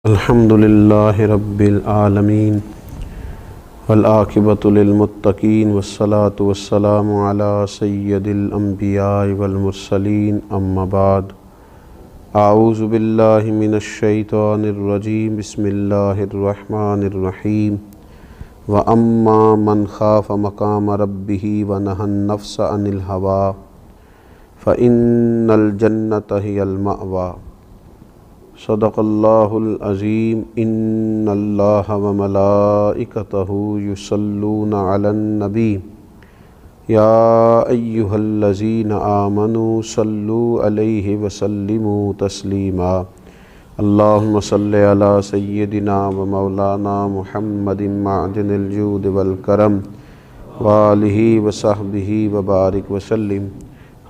الحمدللہ رب العالمین والعاقبۃ للمتقین والصلاة والسلام علی سید الانبیاء والمرسلین اما بعد اعوذ باللہ من الشیطان الرجیم بسم اللہ الرحمن الرحیم واما من خاف مقام ربہ ونہى النفس عن الہویٰ فإن الجنة هی المأویٰ۔ صدق اللہ العظیم۔ ان اللہ وملائکتہ یصلون علی النبی یا ایہا الذین آمنوا صلوا علیہ وسلموا تسلیما۔ اللہم صل علی سیدنا ومولانا محمد معدن الجود والکرم وآلہ وصحبہ وبارک وسلم۔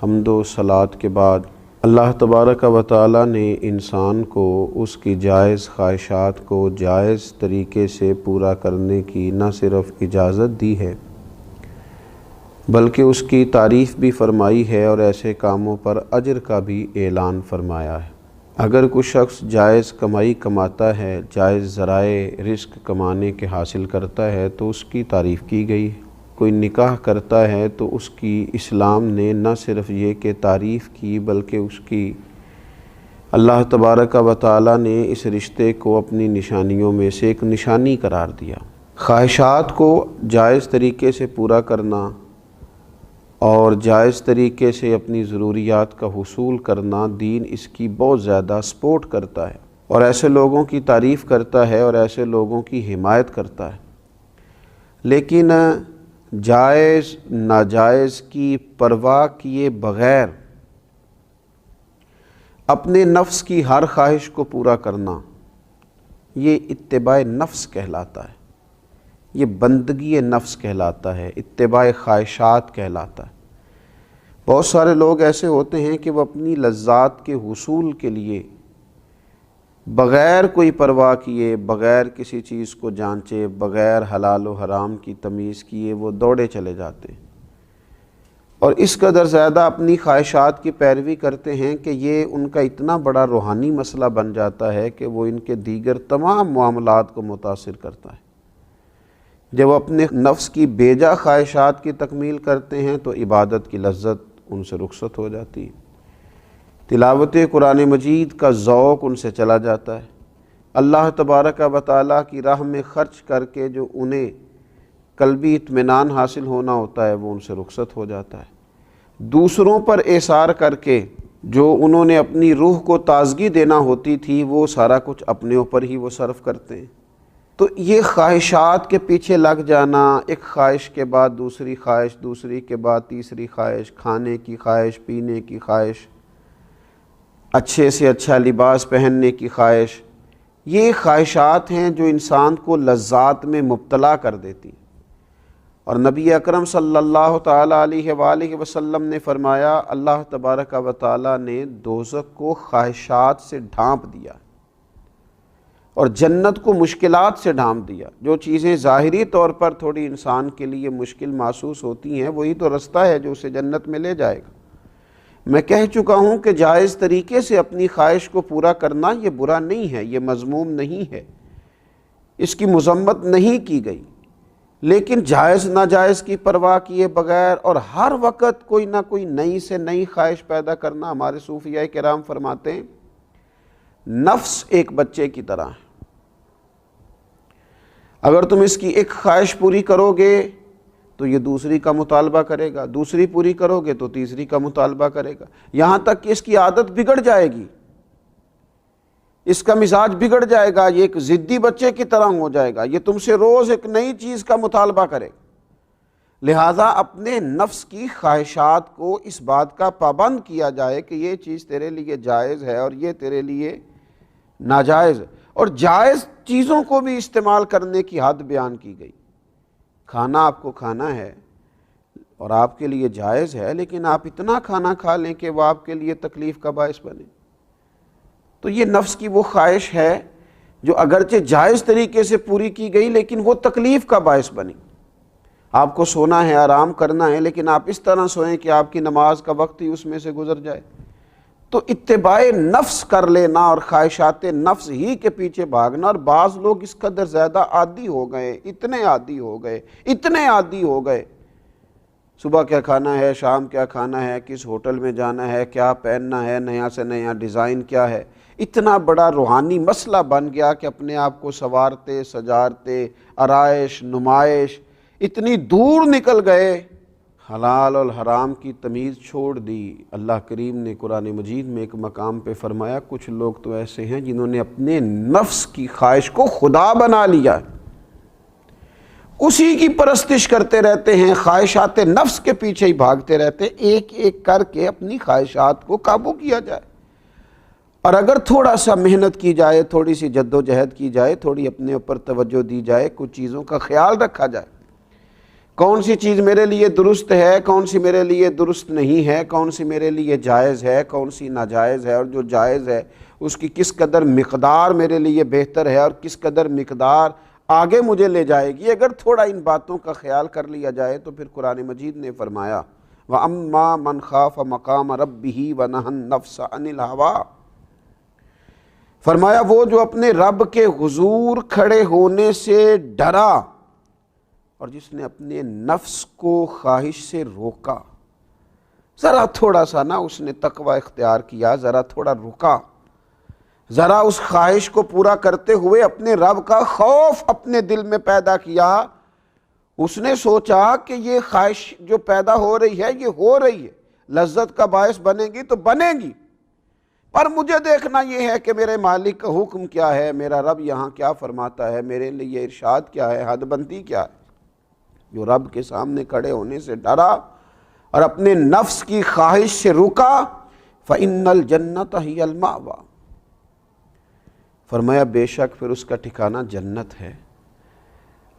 حمد و صلاۃ کے بعد اللہ تبارک و تعالیٰ نے انسان کو اس کی جائز خواہشات کو جائز طریقے سے پورا کرنے کی نہ صرف اجازت دی ہے بلکہ اس کی تعریف بھی فرمائی ہے اور ایسے کاموں پر اجر کا بھی اعلان فرمایا ہے۔ اگر کوئی شخص جائز کمائی کماتا ہے، جائز ذرائع رزق کمانے کے حاصل کرتا ہے تو اس کی تعریف کی گئی ہے۔ کوئی نکاح کرتا ہے تو اس کی اسلام نے نہ صرف یہ کہ تعریف کی بلکہ اس کی اللہ تبارک و تعالیٰ نے اس رشتے کو اپنی نشانیوں میں سے ایک نشانی قرار دیا۔ خواہشات کو جائز طریقے سے پورا کرنا اور جائز طریقے سے اپنی ضروریات کا حصول کرنا دین اس کی بہت زیادہ سپورٹ کرتا ہے اور ایسے لوگوں کی تعریف کرتا ہے اور ایسے لوگوں کی حمایت کرتا ہے۔ لیکن جائز ناجائز کی پرواہ کیے بغیر اپنے نفس کی ہر خواہش کو پورا کرنا یہ اتباع نفس کہلاتا ہے، یہ بندگی نفس کہلاتا ہے، اتباع خواہشات کہلاتا ہے۔ بہت سارے لوگ ایسے ہوتے ہیں کہ وہ اپنی لذات کے حصول کے لیے بغیر کوئی پرواہ کیے، بغیر کسی چیز کو جانچے، بغیر حلال و حرام کی تمیز کیے وہ دوڑے چلے جاتے ہیں اور اس قدر زیادہ اپنی خواہشات کی پیروی کرتے ہیں کہ یہ ان کا اتنا بڑا روحانی مسئلہ بن جاتا ہے کہ وہ ان کے دیگر تمام معاملات کو متاثر کرتا ہے۔ جب وہ اپنے نفس کی بیجا خواہشات کی تکمیل کرتے ہیں تو عبادت کی لذت ان سے رخصت ہو جاتی ہے، تلاوت قرآن مجید کا ذوق ان سے چلا جاتا ہے، اللہ تبارک و تعالیٰ کی راہ میں خرچ کر کے جو انہیں قلبی اطمینان حاصل ہونا ہوتا ہے وہ ان سے رخصت ہو جاتا ہے۔ دوسروں پر اثار کر کے جو انہوں نے اپنی روح کو تازگی دینا ہوتی تھی وہ سارا کچھ اپنے اوپر ہی وہ صرف کرتے ہیں۔ تو یہ خواہشات کے پیچھے لگ جانا، ایک خواہش کے بعد دوسری خواہش، دوسری کے بعد تیسری خواہش، کھانے کی خواہش، پینے کی خواہش، اچھے سے اچھا لباس پہننے کی خواہش، یہ خواہشات ہیں جو انسان کو لذات میں مبتلا کر دیتی۔ اور نبی اکرم صلی اللہ تعالیٰ علیہ وآلہ وسلم نے فرمایا اللہ تبارک و تعالیٰ نے دوزخ کو خواہشات سے ڈھانپ دیا اور جنت کو مشکلات سے ڈھانپ دیا۔ جو چیزیں ظاہری طور پر تھوڑی انسان کے لیے مشکل محسوس ہوتی ہیں وہی تو رستہ ہے جو اسے جنت میں لے جائے گا۔ میں کہہ چکا ہوں کہ جائز طریقے سے اپنی خواہش کو پورا کرنا یہ برا نہیں ہے، یہ مذموم نہیں ہے، اس کی مذمت نہیں کی گئی، لیکن جائز ناجائز کی پرواہ کیے بغیر اور ہر وقت کوئی نہ کوئی نئی سے نئی خواہش پیدا کرنا، ہمارے صوفیاء کرام فرماتے ہیں نفس ایک بچے کی طرح ہے، اگر تم اس کی ایک خواہش پوری کرو گے تو یہ دوسری کا مطالبہ کرے گا، دوسری پوری کرو گے تو تیسری کا مطالبہ کرے گا، یہاں تک کہ اس کی عادت بگڑ جائے گی، اس کا مزاج بگڑ جائے گا، یہ ایک ضدی بچے کی طرح ہو جائے گا، یہ تم سے روز ایک نئی چیز کا مطالبہ کرے گا۔ لہٰذا اپنے نفس کی خواہشات کو اس بات کا پابند کیا جائے کہ یہ چیز تیرے لیے جائز ہے اور یہ تیرے لیے ناجائز ہے، اور جائز چیزوں کو بھی استعمال کرنے کی حد بیان کی گئی۔ کھانا آپ کو کھانا ہے اور آپ کے لیے جائز ہے، لیکن آپ اتنا کھانا کھا لیں کہ وہ آپ کے لیے تکلیف کا باعث بنے، تو یہ نفس کی وہ خواہش ہے جو اگرچہ جائز طریقے سے پوری کی گئی لیکن وہ تکلیف کا باعث بنی۔ آپ کو سونا ہے، آرام کرنا ہے، لیکن آپ اس طرح سوئیں کہ آپ کی نماز کا وقت ہی اس میں سے گزر جائے، تو اتباع نفس کر لینا اور خواہشات نفس ہی کے پیچھے بھاگنا، اور بعض لوگ اس قدر زیادہ عادی ہو گئے، اتنے عادی ہو گئے، صبح کیا کھانا ہے، شام کیا کھانا ہے، کس ہوٹل میں جانا ہے، کیا پہننا ہے، نیا سے نیا ڈیزائن کیا ہے، اتنا بڑا روحانی مسئلہ بن گیا کہ اپنے آپ کو سوارتے سجارتے، آرائش نمائش، اتنی دور نکل گئے، حلال اور حرام کی تمیز چھوڑ دی۔ اللہ کریم نے قرآن مجید میں ایک مقام پہ فرمایا کچھ لوگ تو ایسے ہیں جنہوں نے اپنے نفس کی خواہش کو خدا بنا لیا، اسی کی پرستش کرتے رہتے ہیں، خواہشات نفس کے پیچھے ہی بھاگتے رہتے ہیں، ایک ایک کر کے اپنی خواہشات کو قابو کیا جائے۔ اور اگر تھوڑا سا محنت کی جائے، تھوڑی سی جد و جہد کی جائے، تھوڑی اپنے اوپر توجہ دی جائے، کچھ چیزوں کا خیال رکھا جائے، کون سی چیز میرے لیے درست ہے، کون سی میرے لیے درست نہیں ہے، کون سی میرے لیے جائز ہے، کون سی ناجائز ہے، اور جو جائز ہے اس کی کس قدر مقدار میرے لیے بہتر ہے اور کس قدر مقدار آگے مجھے لے جائے گی، اگر تھوڑا ان باتوں کا خیال کر لیا جائے تو پھر قرآن مجید نے فرمایا وَأَمَّا مَنْ خَافَ مَقَامَ رَبِّهِ وَنَهَى النَّفْسَ عَنِ الْهَوَىٰ، فرمایا وہ جو اپنے رب کے حضور کھڑے ہونے سے ڈرا اور جس نے اپنے نفس کو خواہش سے روکا، ذرا تھوڑا سا نا اس نے تقوی اختیار کیا، ذرا تھوڑا رکا، ذرا اس خواہش کو پورا کرتے ہوئے اپنے رب کا خوف اپنے دل میں پیدا کیا، اس نے سوچا کہ یہ خواہش جو پیدا ہو رہی ہے یہ ہو رہی ہے، لذت کا باعث بنے گی تو بنے گی، پر مجھے دیکھنا یہ ہے کہ میرے مالک کا حکم کیا ہے، میرا رب یہاں کیا فرماتا ہے، میرے لیے ارشاد کیا ہے، حد بندی کیا ہے۔ جو رب کے سامنے کھڑے ہونے سے ڈرا اور اپنے نفس کی خواہش سے رکا، فَإِنَّ الْجَنَّةَ هِيَ الْمَأْوَىٰ، فرمایا بے شک پھر اس کا ٹھکانہ جنت ہے۔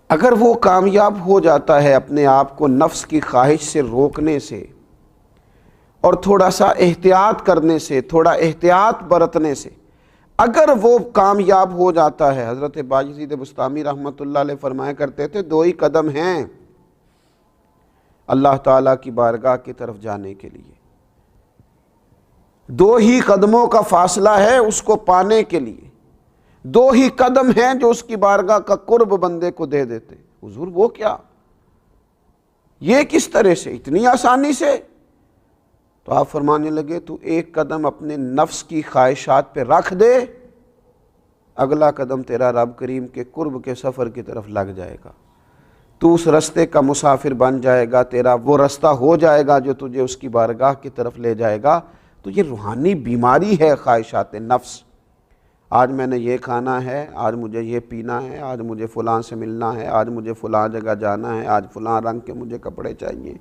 اگر وہ کامیاب ہو جاتا ہے اپنے آپ کو نفس کی خواہش سے روکنے سے اور تھوڑا سا احتیاط کرنے سے، تھوڑا احتیاط برتنے سے اگر وہ کامیاب ہو جاتا ہے، حضرت بایزید بسطامی رحمۃ اللہ علیہ فرمایا کرتے تھے دو ہی قدم ہیں اللہ تعالیٰ کی بارگاہ کی طرف جانے کے لیے، دو ہی قدموں کا فاصلہ ہے اس کو پانے کے لیے، دو ہی قدم ہیں جو اس کی بارگاہ کا قرب بندے کو دے دیتے۔ حضور وہ کیا، یہ کس طرح سے، اتنی آسانی سے؟ تو آپ فرمانے لگے تو ایک قدم اپنے نفس کی خواہشات پہ رکھ دے، اگلا قدم تیرا رب کریم کے قرب کے سفر کی طرف لگ جائے گا، تو اس رستے کا مسافر بن جائے گا، تیرا وہ رستہ ہو جائے گا جو تجھے اس کی بارگاہ کی طرف لے جائے گا۔ تو یہ روحانی بیماری ہے خواہشات نفس، آج میں نے یہ کھانا ہے، آج مجھے یہ پینا ہے، آج مجھے فلاں سے ملنا ہے، آج مجھے فلاں جگہ جانا ہے، آج فلاں رنگ کے مجھے کپڑے چاہیے،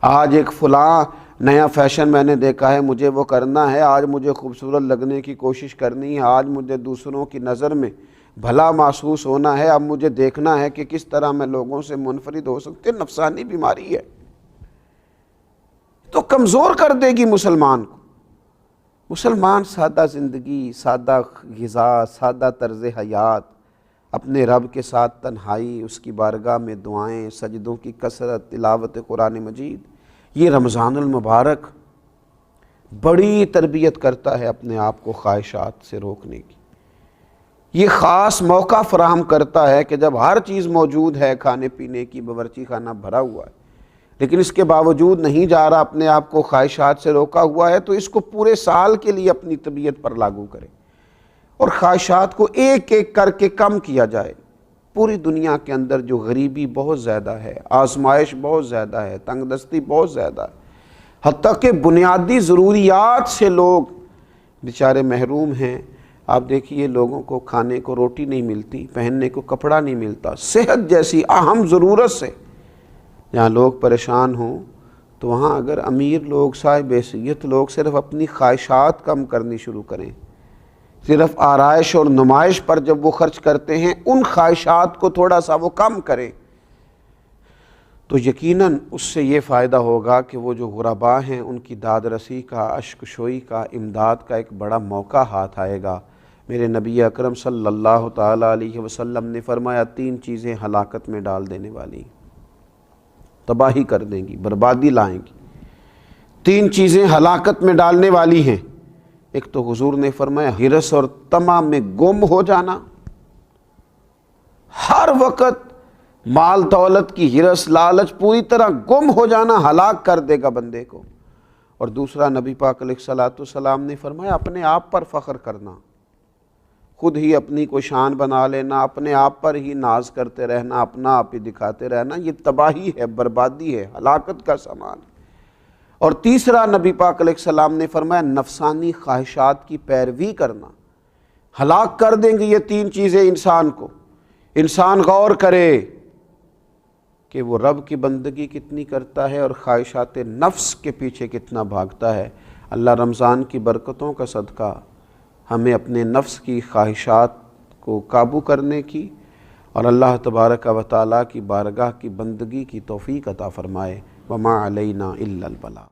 آج ایک فلاں نیا فیشن میں نے دیکھا ہے مجھے وہ کرنا ہے، آج مجھے خوبصورت لگنے کی کوشش کرنی ہے، آج مجھے دوسروں کی نظر میں بھلا محسوس ہونا ہے، اب مجھے دیکھنا ہے کہ کس طرح میں لوگوں سے منفرد ہو سکتے۔ نفسانی بیماری ہے، تو کمزور کر دے گی مسلمان کو۔ مسلمان سادہ زندگی، سادہ غذا، سادہ طرز حیات، اپنے رب کے ساتھ تنہائی، اس کی بارگاہ میں دعائیں، سجدوں کی کثرت، تلاوت قرآن مجید، یہ رمضان المبارک بڑی تربیت کرتا ہے اپنے آپ کو خواہشات سے روکنے کی۔ یہ خاص موقع فراہم کرتا ہے کہ جب ہر چیز موجود ہے، کھانے پینے کی باورچی خانہ بھرا ہوا ہے، لیکن اس کے باوجود نہیں جا رہا، اپنے آپ کو خواہشات سے روکا ہوا ہے، تو اس کو پورے سال کے لیے اپنی طبیعت پر لاگو کرے اور خواہشات کو ایک ایک کر کے کم کیا جائے۔ پوری دنیا کے اندر جو غریبی بہت زیادہ ہے، آزمائش بہت زیادہ ہے، تنگ دستی بہت زیادہ ہے، حتیٰ کہ بنیادی ضروریات سے لوگ بیچارے محروم ہیں۔ آپ دیکھیے لوگوں کو کھانے کو روٹی نہیں ملتی، پہننے کو کپڑا نہیں ملتا، صحت جیسی اہم ضرورت سے جہاں لوگ پریشان ہوں، تو وہاں اگر امیر لوگ، صاحب حیثیت لوگ صرف اپنی خواہشات کم کرنی شروع کریں، صرف آرائش اور نمائش پر جب وہ خرچ کرتے ہیں، ان خواہشات کو تھوڑا سا وہ کم کریں، تو یقیناً اس سے یہ فائدہ ہوگا کہ وہ جو غرباء ہیں ان کی داد رسی کا، اشک شوئی کا، امداد کا ایک بڑا موقع ہاتھ آئے گا۔ میرے نبی اکرم صلی اللہ تعالیٰ علیہ وسلم نے فرمایا 3 چیزیں ہلاکت میں ڈال دینے والی، تباہی کر دیں گی، بربادی لائیں گی۔ 3 چیزیں ہلاکت میں ڈالنے والی ہیں۔ ایک تو حضور نے فرمایا ہرس اور طمع میں گم ہو جانا، ہر وقت مال دولت کی ہرس لالچ پوری طرح گم ہو جانا ہلاک کر دے گا بندے کو۔ اور دوسرا نبی پاک علیہ الصلوۃ والسلام نے فرمایا اپنے آپ پر فخر کرنا، خود ہی اپنی کو شان بنا لینا، اپنے آپ پر ہی ناز کرتے رہنا، اپنا آپ ہی دکھاتے رہنا، یہ تباہی ہے، بربادی ہے، ہلاکت کا سامان ہے۔ اور تیسرا نبی پاک علیہ السلام نے فرمایا نفسانی خواہشات کی پیروی کرنا، ہلاک کر دیں گے یہ تین چیزیں انسان کو۔ انسان غور کرے کہ وہ رب کی بندگی کتنی کرتا ہے اور خواہشات نفس کے پیچھے کتنا بھاگتا ہے۔ اللہ رمضان کی برکتوں کا صدقہ ہمیں اپنے نفس کی خواہشات کو قابو کرنے کی اور اللہ تبارک و تعالیٰ کی بارگاہ کی بندگی کی توفیق عطا فرمائے۔ وما علینا الا البلاغ۔